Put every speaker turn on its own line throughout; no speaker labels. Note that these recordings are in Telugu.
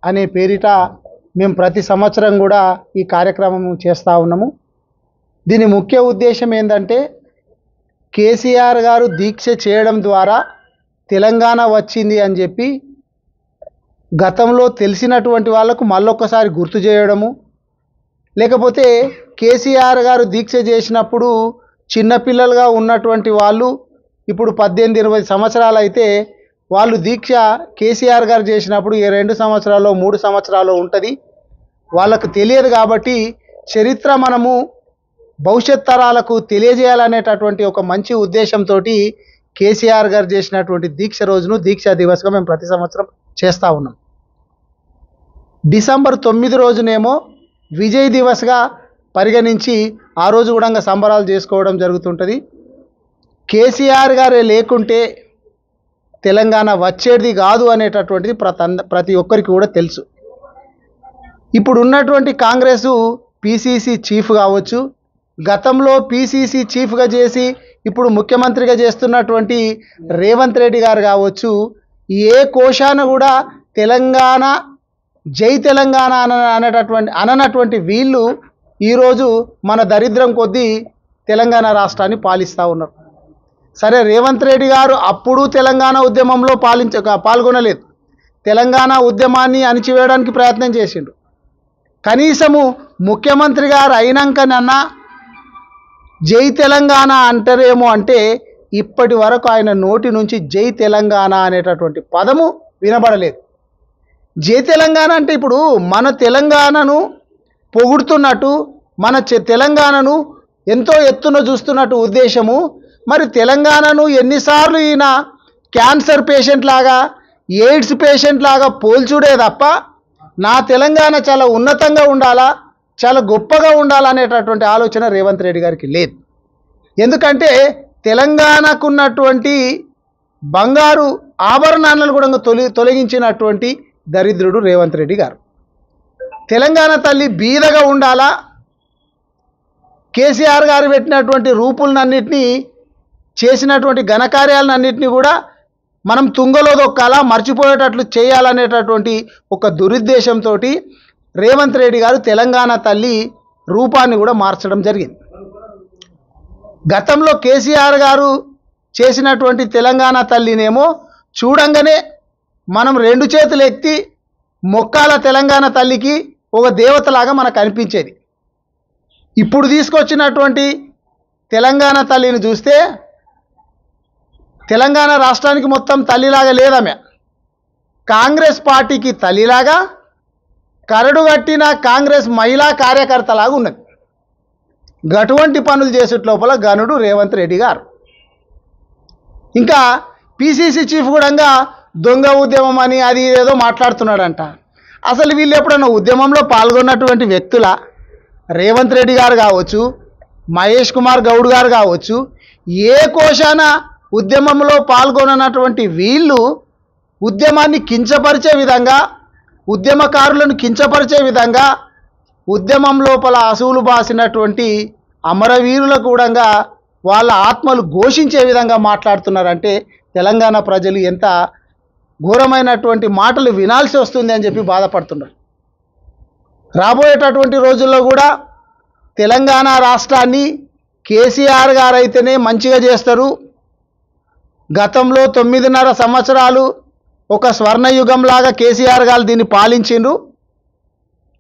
అనే పేరిట మేము ప్రతి సంవత్సరం కూడా ఈ కార్యక్రమం చేస్తూ ఉన్నాము. దీని ముఖ్య ఉద్దేశం ఏంటంటే కేసీఆర్ గారు దీక్ష చేయడం ద్వారా తెలంగాణ వచ్చింది అని చెప్పి గతంలో తెలిసినటువంటి వాళ్ళకు మళ్ళొక్కసారి గుర్తు చేయడము, లేకపోతే కేసీఆర్ గారు దీక్ష చేసినప్పుడు చిన్నపిల్లలుగా ఉన్నటువంటి వాళ్ళు ఇప్పుడు 18-20 సంవత్సరాలు అయితే వాళ్ళు దీక్ష కేసీఆర్ గారు చేసినప్పుడు 2 సంవత్సరాలు 3 సంవత్సరాలు ఉంటుంది, వాళ్ళకు తెలియదు. కాబట్టి చరిత్ర మనము భవిష్యత్ తరాలకు తెలియజేయాలనేటటువంటి ఒక మంచి ఉద్దేశంతో కేసీఆర్ గారు చేసినటువంటి దీక్ష రోజును దీక్షా దివస్గా మేము ప్రతి సంవత్సరం చేస్తూ ఉన్నాం. డిసెంబర్ 9 రోజునేమో విజయ్ దివస్గా పరిగణించి ఆ రోజు కూడా సంబరాలు చేసుకోవడం జరుగుతుంటుంది. కేసీఆర్ గారే లేకుంటే తెలంగాణ వచ్చేది కాదు అనేటటువంటిది ప్రతి ఒక్కరికి కూడా తెలుసు. ఇప్పుడు ఉన్నటువంటి కాంగ్రెసు పిసిసి చీఫ్ కావచ్చు, గతంలో పిసిసి చీఫ్గా చేసి ఇప్పుడు ముఖ్యమంత్రిగా చేస్తున్నటువంటి రేవంత్ రెడ్డి గారు కావచ్చు, ఏ కోశాన కూడా తెలంగాణ జై తెలంగాణ అననటువంటి వీళ్ళు ఈరోజు మన దరిద్రం కొద్దీ తెలంగాణ రాష్ట్రాన్ని పాలిస్తూ ఉన్నారు. సరే, రేవంత్ రెడ్డి గారు అప్పుడు తెలంగాణ ఉద్యమంలో పాల్గొనలేదు, తెలంగాణ ఉద్యమాన్ని అణిచివేయడానికి ప్రయత్నం చేసిండు. కనీసము ముఖ్యమంత్రి గారు అయినాకనన్నా జై తెలంగాణ అంటారేమో అంటే ఇప్పటి వరకు ఆయన నోటి నుంచి జై తెలంగాణ అనేటటువంటి పదము వినబడలేదు. జై తెలంగాణ అంటే ఇప్పుడు మన తెలంగాణను పొగుడుతున్నట్టు, మన తెలంగాణను ఎంతో ఎత్తున చూస్తున్నట్టు ఉద్దేశము. మరి తెలంగాణను ఎన్నిసార్లు ఈయన క్యాన్సర్ పేషెంట్ లాగా, ఎయిడ్స్ పేషెంట్ లాగా పోల్చుడే తప్ప నా తెలంగాణ చాలా ఉన్నతంగా ఉండాలా, చాలా గొప్పగా ఉండాలనేటటువంటి ఆలోచన రేవంత్ రెడ్డి గారికి లేదు. ఎందుకంటే తెలంగాణకు ఉన్నటువంటి బంగారు ఆభరణాలను కూడా తొలగించినటువంటి దరిద్రుడు రేవంత్ రెడ్డి గారు. తెలంగాణ తల్లి బీదగా ఉండాలా, కేసీఆర్ గారు పెట్టినటువంటి రూపులన్నింటినీ చేసినటువంటి ఘనకార్యాలన్నింటినీ కూడా మనం తుంగలో దొక్కాలా, మర్చిపోయేటట్లు చేయాలనేటటువంటి ఒక దురుద్దేశంతో రేవంత్ రెడ్డి గారు తెలంగాణ తల్లి రూపాన్ని కూడా మార్చడం జరిగింది. గతంలో కేసీఆర్ గారు చేసినటువంటి తెలంగాణ తల్లినేమో చూడంగానే మనం 2 చేతులు ఎత్తి మొక్కాల తెలంగాణ తల్లికి ఒక దేవతలాగా మనకు అనిపించేది. ఇప్పుడు తీసుకొచ్చినటువంటి తెలంగాణ తల్లిని చూస్తే తెలంగాణ రాష్ట్రానికి మొత్తం తల్లిలాగా లేదామె, కాంగ్రెస్ పార్టీకి తల్లిలాగా కరడుగట్టిన కాంగ్రెస్ మహిళా కార్యకర్తలాగా ఉన్నది. గటువంటి పనులు చేసేట లోపల గనుడు రేవంత్ రెడ్డి గారు. ఇంకా పిసిసి చీఫ్ కూడా దొంగ ఉద్యమం అని అది ఏదో మాట్లాడుతున్నాడంట. అసలు వీళ్ళు ఎప్పుడన్నా ఉద్యమంలో పాల్గొన్నటువంటి వ్యక్తుల రేవంత్ రెడ్డి గారు కావచ్చు, మహేష్ కుమార్ గౌడ్ గారు కావచ్చు, ఏ కోశాన ఉద్యమంలో పాల్గొననటువంటి వీళ్ళు ఉద్యమాన్ని కించపరిచే విధంగా, ఉద్యమకారులను కించపరిచే విధంగా, ఉద్యమం లోపల అసూలు బాసినటువంటి అమరవీరుల కూడా వాళ్ళ ఆత్మలు ఘోషించే విధంగా మాట్లాడుతున్నారంటే తెలంగాణ ప్రజలు ఎంత ఘోరమైనటువంటి మాటలు వినాల్సి వస్తుంది అని చెప్పి బాధపడుతున్నారు. రాబోయేటటువంటి రోజుల్లో కూడా తెలంగాణ రాష్ట్రాన్ని కేసీఆర్ గారు అయితేనే మంచిగా చేస్తారు. గతంలో 9.5 సంవత్సరాలు ఒక స్వర్ణయుగంలాగా కేసీఆర్ గారు దీన్ని పాలించిండ్రు.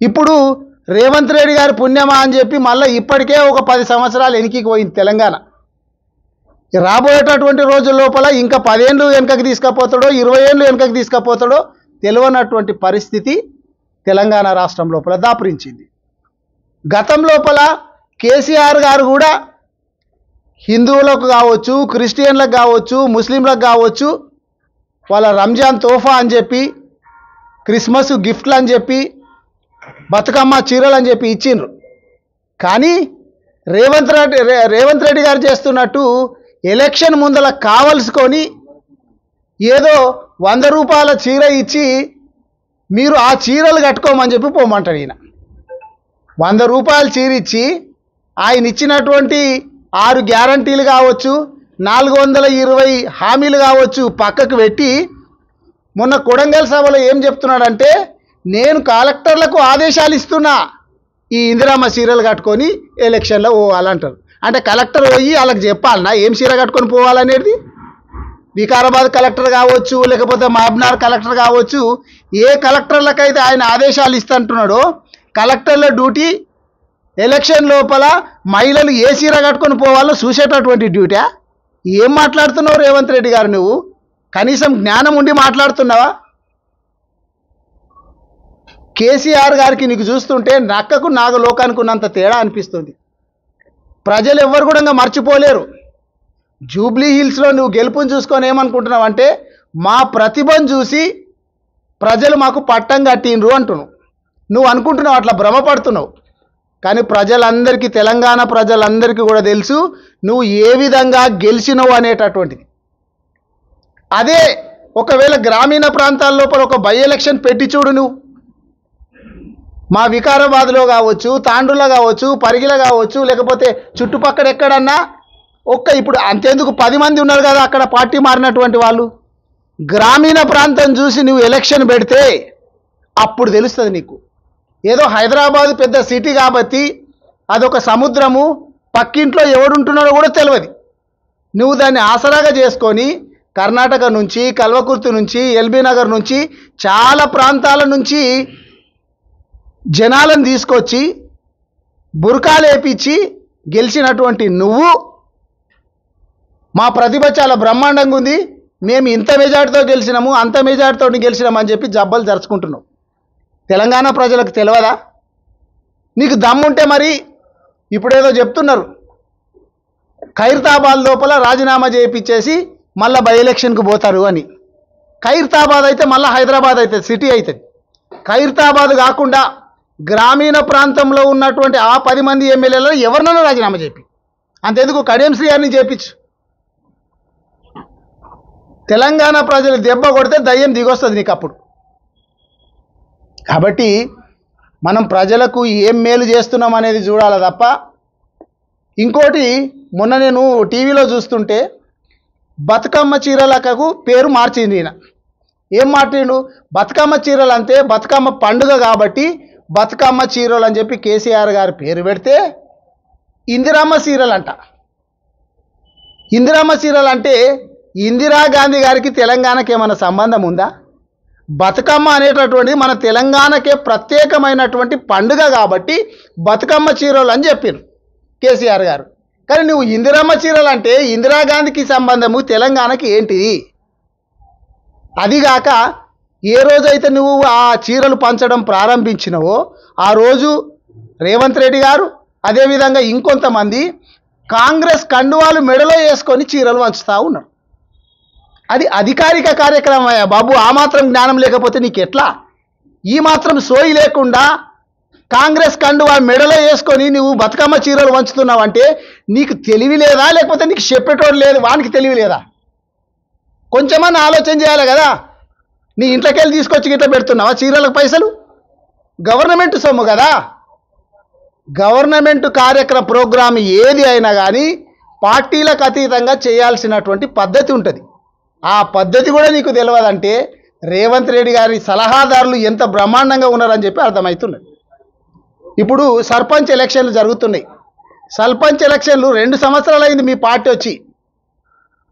ఇప్పుడు రేవంత్ రెడ్డి గారి పుణ్యమా అని చెప్పి మళ్ళీ ఇప్పటికే ఒక 10 సంవత్సరాలు వెనక్కి పోయింది తెలంగాణ. రాబోయేటటువంటి రోజుల లోపల ఇంకా 10 ఏళ్ళు వెనకకి తీసుకుపోతాడో 20 ఏళ్ళు వెనకకి తీసుకుపోతాడో తెలియనటువంటి పరిస్థితి తెలంగాణ రాష్ట్రం లోపల దాపురించింది. గతం లోపల కేసీఆర్ గారు కూడా హిందువులకు కావచ్చు, క్రిస్టియన్లకు కావచ్చు, ముస్లింలకు కావచ్చు వాళ్ళ రంజాన్ తోఫా అని చెప్పి, క్రిస్మస్ గిఫ్ట్లు అని చెప్పి, బతుకమ్మ చీరలు అని చెప్పి ఇచ్చిండ్రు. కానీ రేవంత్ రెడ్డి గారు చేస్తున్నట్టు ఎలక్షన్ ముందల కావలసుకొని ఏదో 100 రూపాయల చీర ఇచ్చి మీరు ఆ చీరలు కట్టుకోమని చెప్పి పోమంటాడు. ఈయన 100 రూపాయల చీర ఇచ్చి ఆయన ఇచ్చినటువంటి 6 గ్యారంటీలు కావచ్చు, 420 హామీలు కావచ్చు పక్కకు పెట్టి మొన్న కొడంగల్ సభలో ఏం చెప్తున్నాడంటే నేను కలెక్టర్లకు ఆదేశాలు ఇస్తున్నా, ఈ ఇందిరమ్మ చీరలు కట్టుకొని ఎలక్షన్లో పోవాలంటారు. అంటే కలెక్టర్ పోయి వాళ్ళకి చెప్పాలన్నా ఏం చీర కట్టుకొని పోవాలనేది? వికారాబాద్ కలెక్టర్ కావచ్చు, లేకపోతే మహబూబ్నగర్ కలెక్టర్ కావచ్చు, ఏ కలెక్టర్లకైతే ఆయన ఆదేశాలు ఇస్తుంటున్నాడో కలెక్టర్ల డ్యూటీ ఎలక్షన్ లోపల మహిళలు ఏ చీర కట్టుకొని పోవాలో చూసేటటువంటి డ్యూటీ. ఏం మాట్లాడుతున్నావు రేవంత్ రెడ్డి గారు? నువ్వు కనీసం జ్ఞానం ఉండి మాట్లాడుతున్నావా? కేసీఆర్ గారికి నీకు చూస్తుంటే నక్కకు నాగలోకానికి ఉన్నంత తేడా అనిపిస్తుంది. ప్రజలు ఎవ్వరు కూడా మర్చిపోలేరు. జూబ్లీ హిల్స్లో నువ్వు గెలుపుని చూసుకొని ఏమనుకుంటున్నావు అంటే మా ప్రతిభను చూసి ప్రజలు మాకు పట్టం కట్టిండ్రు అంటున్నావు. నువ్వు అనుకుంటున్నావు, అట్లా భ్రమపడుతున్నావు. కానీ ప్రజలందరికీ, తెలంగాణ ప్రజలందరికీ కూడా తెలుసు నువ్వు ఏ విధంగా గెలిచినవు అనేటటువంటిది. అదే ఒకవేళ గ్రామీణ ప్రాంతాల లోపల ఒక బై ఎలక్షన్ పెట్టి చూడు నువ్వు, మా వికారాబాద్లో కావచ్చు, తాండ్రులో కావచ్చు, పరిగిలో కావచ్చు, లేకపోతే చుట్టుపక్కల ఎక్కడన్నా ఇప్పుడు అంతేందుకు 10 మంది ఉన్నారు కదా అక్కడ పార్టీ మారినటువంటి వాళ్ళు. గ్రామీణ ప్రాంతం చూసి నువ్వు ఎలక్షన్ పెడితే అప్పుడు తెలుస్తుంది నీకు. ఏదో హైదరాబాద్ పెద్ద సిటీ కాబట్టి అదొక సముద్రము, పక్కింట్లో ఎవడుంటున్నాడో కూడా తెలియదు. నువ్వు దాన్ని ఆసరాగా చేసుకొని కర్ణాటక నుంచి, కల్వకుర్తి నుంచి, ఎల్బీ నగర్ నుంచి, చాలా ప్రాంతాల నుంచి జనాలను తీసుకొచ్చి బుర్కాలు వేపించి గెలిచినటువంటి నువ్వు మా ప్రతిభ చాలా బ్రహ్మాండంగా ఉంది, మేము ఇంత మెజార్టీతో గెలిచినాము, అంత మెజార్టీతో గెలిచినాము అని చెప్పి జబ్బలు జరుచుకుంటున్నావు. తెలంగాణ ప్రజలకు తెలియదా? నీకు దమ్ముంటే మరి ఇప్పుడేదో చెప్తున్నారు, ఖైరతాబాద్ లోపల రాజీనామా చేయించేసి మళ్ళీ బై ఎలక్షన్కి పోతారు అని. ఖైరతాబాద్ అయితే మళ్ళీ హైదరాబాద్ అవుతుంది, సిటీ అవుతుంది. ఖైరతాబాద్ కాకుండా గ్రామీణ ప్రాంతంలో ఉన్నటువంటి ఆ 10 మంది ఎమ్మెల్యేలను ఎవరినైనా రాజీనామా చేపి, అంతెందుకు కడియం శ్రీ గారిని చేపించు. తెలంగాణ ప్రజలు దెబ్బ కొడితే దయ్యం దిగొస్తుంది నీకు అప్పుడు. కాబట్టి మనం ప్రజలకు ఏం మేలు చేస్తున్నాం అనేది చూడాలి తప్ప. ఇంకోటి, మొన్న నేను టీవీలో చూస్తుంటే బతుకమ్మ చీరలకు పేరు మార్చింది ఈయన. ఏం మార్చిండు? బతుకమ్మ చీరలు అంతే, బతుకమ్మ పండుగ కాబట్టి బతుకమ్మ చీరలు అని చెప్పి కేసీఆర్ గారు పేరు పెడితే ఇందిరమ్మ చీరలు అంట. ఇందిరమ్మ చీరలు అంటే ఇందిరాగాంధీ గారికి తెలంగాణకి ఏమైనా సంబంధం ఉందా? బతుకమ్మ అనేటటువంటిది మన తెలంగాణకే ప్రత్యేకమైనటువంటి పండుగ కాబట్టి బతుకమ్మ చీరలు అని చెప్పారు కేసీఆర్ గారు. కానీ నువ్వు ఇందిరమ్మ చీరలు అంటే ఇందిరాగాంధీకి సంబంధము తెలంగాణకి ఏంటిది? అదిగాక ఏ రోజైతే నువ్వు ఆ చీరలు పంచడం ప్రారంభించినవో ఆ రోజు రేవంత్ రెడ్డి గారు, అదేవిధంగా ఇంకొంతమంది కాంగ్రెస్ కండువాలు మెడలో వేసుకొని చీరలు పంచుతూ ఉన్నారు. అది అధికారిక కార్యక్రమం అయ్యా బాబు. ఆ మాత్రం జ్ఞానం లేకపోతే నీకు ఎట్లా? ఈ మాత్రం సోయి లేకుండా కాంగ్రెస్ కండువా మెడలో వేసుకొని నువ్వు బతుకమ్మ చీరలు పంచుతున్నావు అంటే నీకు తెలివి లేదా, లేకపోతే నీకు చెప్పేటోడు లేదు వానికి తెలివి లేదా? కొంచెమన్నా ఆలోచన చేయాలి కదా. నీ ఇంట్లోకి వెళ్ళి తీసుకొచ్చి గిట్ల పెడుతున్నావా చీరలకు పైసలు? గవర్నమెంట్ సొమ్ము కదా. గవర్నమెంట్ కార్యక్రమ ప్రోగ్రాం ఏది అయినా కానీ పార్టీలకు అతీతంగా చేయాల్సినటువంటి పద్ధతి ఉంటుంది. ఆ పద్ధతి కూడా నీకు తెలియదంటే రేవంత్ రెడ్డి గారి సలహాదారులు ఎంత బ్రహ్మాండంగా ఉన్నారని చెప్పి అర్థమవుతున్నది. ఇప్పుడు సర్పంచ్ ఎలక్షన్లు జరుగుతున్నాయి. సర్పంచ్ ఎలక్షన్లు 2 సంవత్సరాలు అయింది మీ పార్టీ వచ్చి.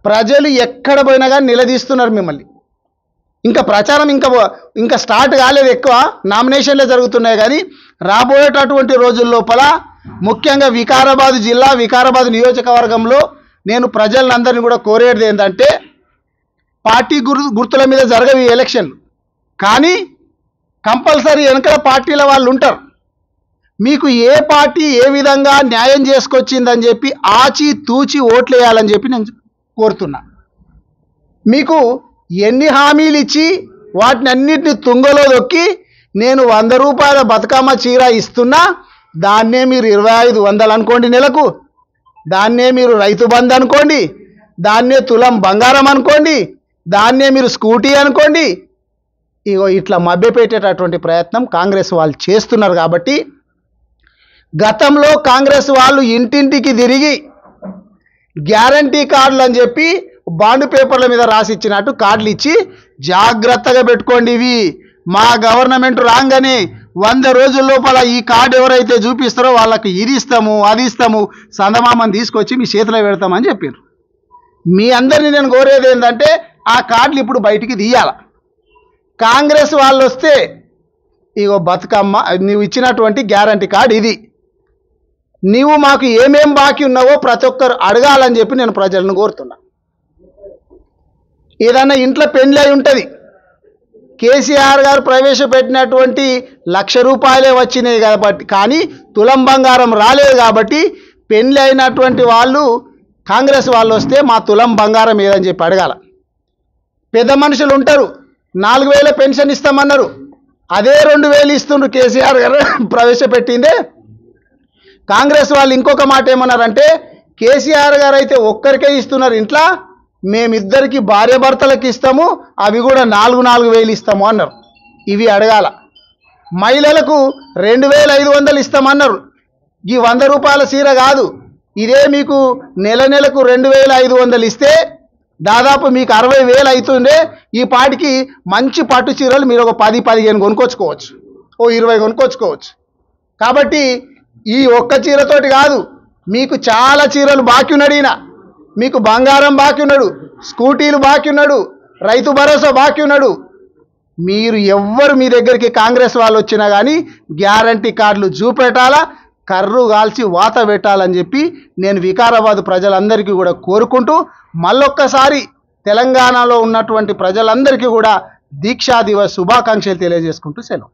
ప్రజలు ఎక్కడ పోయినా కానీ నిలదీస్తున్నారు మిమ్మల్ని. ఇంకా ప్రచారం ఇంకా స్టార్ట్ కాలేదు, ఎక్కువ నామినేషన్లే జరుగుతున్నాయి. కానీ రాబోయేటటువంటి రోజుల లోపల ముఖ్యంగా వికారాబాద్ జిల్లా, వికారాబాద్ నియోజకవర్గంలో నేను ప్రజలందరినీ కూడా కోరేది ఏంటంటే పార్టీ గుర్తుల మీద జరగవు ఈ ఎలక్షన్లు. కానీ కంపల్సరీ వెనకాల పార్టీల వాళ్ళు ఉంటారు. మీకు ఏ పార్టీ ఏ విధంగా న్యాయం చేసుకొచ్చిందని చెప్పి ఆచి తూచి ఓట్లు వేయాలని చెప్పి నేను కోరుతున్నా. మీకు ఎన్ని హామీలు ఇచ్చి వాటిని అన్నిటిని తుంగలో దొక్కి నేను 100 రూపాయల బతుకమ్మ చీర ఇస్తున్నా, దాన్నే మీరు 2500 అనుకోండి నెలకు, దాన్నే మీరు రైతు బంధు అనుకోండి, దాన్నే తులం బంగారం అనుకోండి, దాన్నే మీరు స్కూటీ అనుకోండి. ఇగో ఇట్లా మభ్యపెట్టేటటువంటి ప్రయత్నం కాంగ్రెస్ వాళ్ళు చేస్తున్నారు. కాబట్టి గతంలో కాంగ్రెస్ వాళ్ళు ఇంటింటికి తిరిగి గ్యారంటీ కార్డులు అని చెప్పి బాండ్ పేపర్ల మీద రాసి ఇచ్చినట్టు కార్డులు ఇచ్చి జాగ్రత్తగా పెట్టుకోండి, ఇవి మా గవర్నమెంట్ రాగానే 100 రోజుల లోపల ఈ కార్డు ఎవరైతే చూపిస్తారో వాళ్ళకి ఇది ఇస్తాము అది ఇస్తాము సందమామని తీసుకొచ్చి మీ చేతిలో పెడతామని చెప్పారు. మీ అందరినీ నేను కోరేది ఏంటంటే ఆ కార్డులు ఇప్పుడు బయటికి తీయాల. కాంగ్రెస్ వాళ్ళు వస్తే ఇగో బతుకమ్మ నువ్వు ఇచ్చినటువంటి గ్యారంటీ కార్డు ఇది, నీవు మాకు ఏమేం బాకీ ఉన్నావో ప్రతి ఒక్కరు అడగాలని చెప్పి నేను ప్రజలను కోరుతున్నా. ఏదన్నా ఇంట్లో పెళ్ళి అయి ఉంటుంది, కేసీఆర్ గారు ప్రవేశపెట్టినటువంటి 1,00,000 రూపాయలే వచ్చినాయి కాబట్టి, కానీ తులం బంగారం రాలేదు కాబట్టి పెళ్ళి అయినటువంటి వాళ్ళు కాంగ్రెస్ వాళ్ళు వస్తే మా తులం బంగారం ఏదని చెప్పి అడగాల. పెద్ద మనుషులు ఉంటారు, 4,000 పెన్షన్ ఇస్తామన్నారు, అదే 2,000 ఇస్తుండ్రు. కేసీఆర్ గారు ప్రవేశపెట్టిందే. కాంగ్రెస్ వాళ్ళు ఇంకొక మాట ఏమన్నారంటే కేసీఆర్ గారు అయితే ఒక్కరికే ఇస్తున్నారు ఇంట్లో, మేమిద్దరికి భార్యాభర్తలకు ఇస్తాము, అవి కూడా 4,000 ఇస్తాము అన్నారు. ఇవి అడగాల. మహిళలకు 2,500 ఇస్తామన్నారు. ఈ 100 రూపాయల చీర కాదు, ఇదే మీకు నెలకు 2,500 ఇస్తే దాదాపు మీకు 60,000 అవుతుండే. ఈ పాటికి మంచి పట్టు చీరలు మీరు ఒక 10-15 కొనుక్కొచ్చుకోవచ్చు, ఓ 20 కొనుక్కొచ్చుకోవచ్చు. కాబట్టి ఈ ఒక్క చీరతోటి కాదు, మీకు చాలా చీరలు బాకీ ఉన్నాడు ఈయన. మీకు బంగారం బాకీ ఉన్నాడు, స్కూటీలు బాకీ ఉన్నాడు, రైతు భరోసా బాకీ ఉన్నాడు. మీరు ఎవ్వరు మీ దగ్గరికి కాంగ్రెస్ వాళ్ళు వచ్చినా కానీ గ్యారంటీ కార్డులు చూపెట్టాలా, కర్రు కాల్చి వాత పెట్టాలని చెప్పి నేను వికారాబాద్ ప్రజలందరికీ కూడా కోరుకుంటూ మళ్ళొక్కసారి తెలంగాణలో ఉన్నటువంటి ప్రజలందరికీ కూడా దీక్షా దివస్ శుభాకాంక్షలు తెలియజేసుకుంటూ సెలవు.